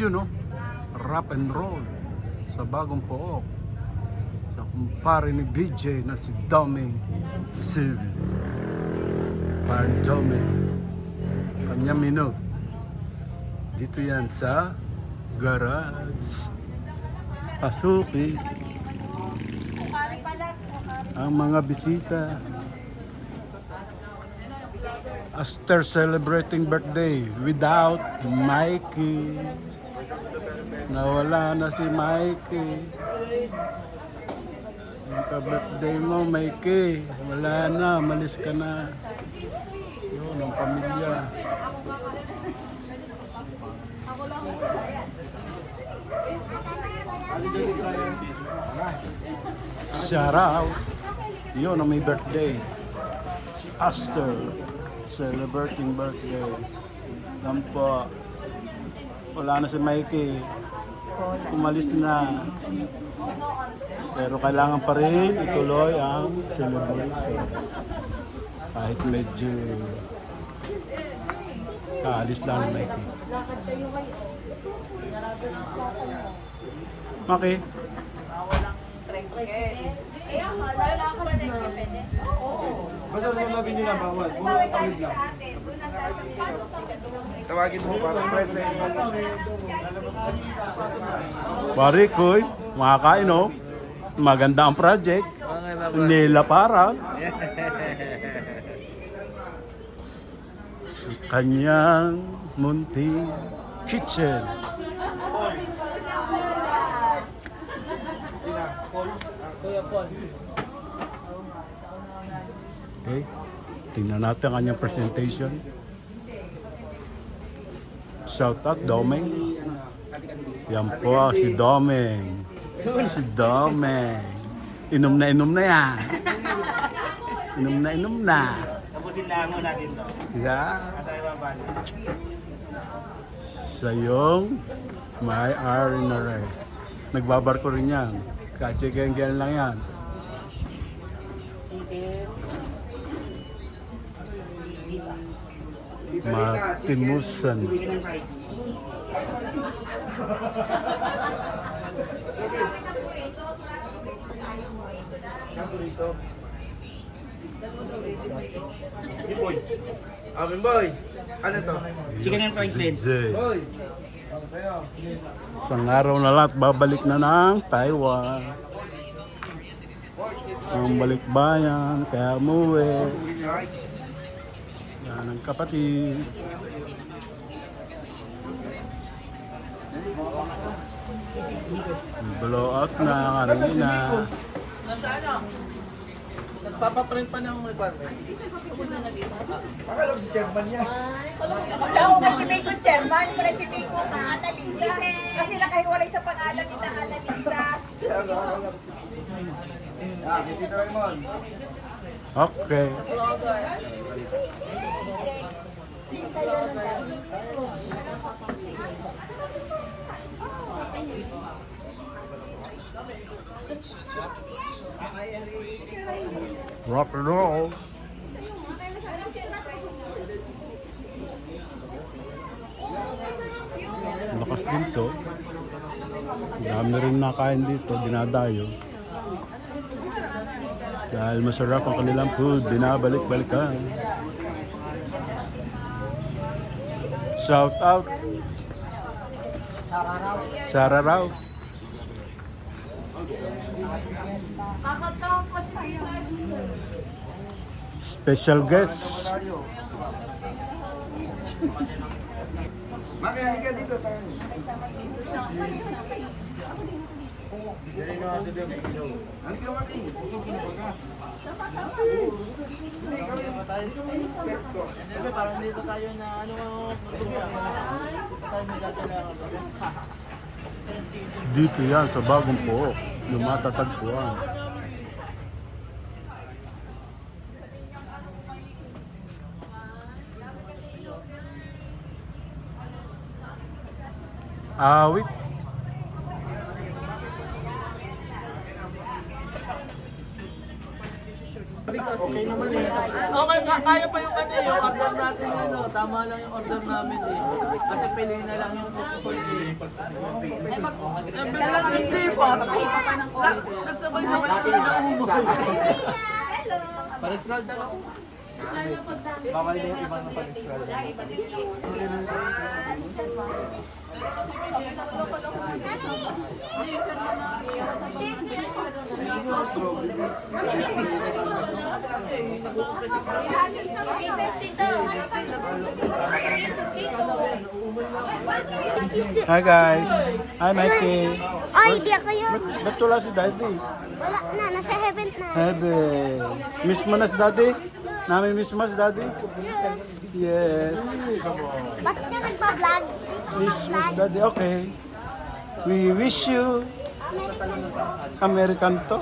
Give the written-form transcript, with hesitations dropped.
video, no? Rap and roll sa Bagong Pook. Sa kumpare ni BJ na si Doming Sil. Parang Doming. Kanya minog. Dito yan sa garage. Pasuki ang mga bisita. After celebrating birthday without Mikey. Nawala na si Mikey. Yung ka-birthday mo, Mikey. Wala na, malis ka na. Yun, ang pamilya. Shout out. Yun ang may birthday. Si Aster. Celebrating birthday. Yan po. Wala na si Mikey. Umalis na. Pero kailangan pa rin ituloy ang celebration. Kahit medyo kaalis lang ni Mikey. Okay. Basta rin yung labi nila bawal. Puro tawid lang. Tawagin mo para present. Pare ko, makakain no? Maganda ang project. Nila para. Kanyang munting kitchen. Okay, tingnan natin ang kanyang presentation. Shout out Domeng. Yan po si Domeng. Si Domeng. Inom na yan. Inom na. Tapusin lang mo natin to. Yeah. Sa yung may R&R. Nagbabarko rin yan. Kachigengel lang yan. Matimusan. Boy. Amin boy. Ano to? Chicken and fries din. Boy. Isang araw na lahat, babalik na ng Taiwan. Ang balikbayan, kaya umuwi. Yan ang kapatid. Blow out na, karami na. Nagpapaprint pa ng requirement. Akala ko si chairman niya. Ikaw, si Miko chairman, pala si Miko Annalisa. Kasi nakahiwalay sa pangalan ni Annalisa. Tito Raymond. Okay. Rock and roll. Lakas din to. Dami rin nakain dito, dinadayo. Dahil masarap ang kanilang food, binabalik-balikan. Shout out. Sarah Rao. Special guest. Maki, halika dito sa akin. Halika Maki. Hindi, ikaw yung pet ko. Parang dito tayo na Dito yan sa Bagong Pook, lumatatagpuan. Awit. Okay, kaya pa yung ano yung order natin ano. Tama lang yung order namin eh. Kasi piliin na lang yung popcorn eh. Hindi pa. Nagsabay-sabay ko na umo. Pag-scroll na lang. Bawal na yung ibang pag-scroll. Hi guys. Hi Mikey. Ay, di ako yun. Ba't wala si Daddy? Wala na, nasa heaven na. Heaven. Miss mo na si Daddy? Namin miss mo si Daddy? Yes. Bakit ka nagpa-vlog? Miss mo si Daddy. Okay. We wish you American to.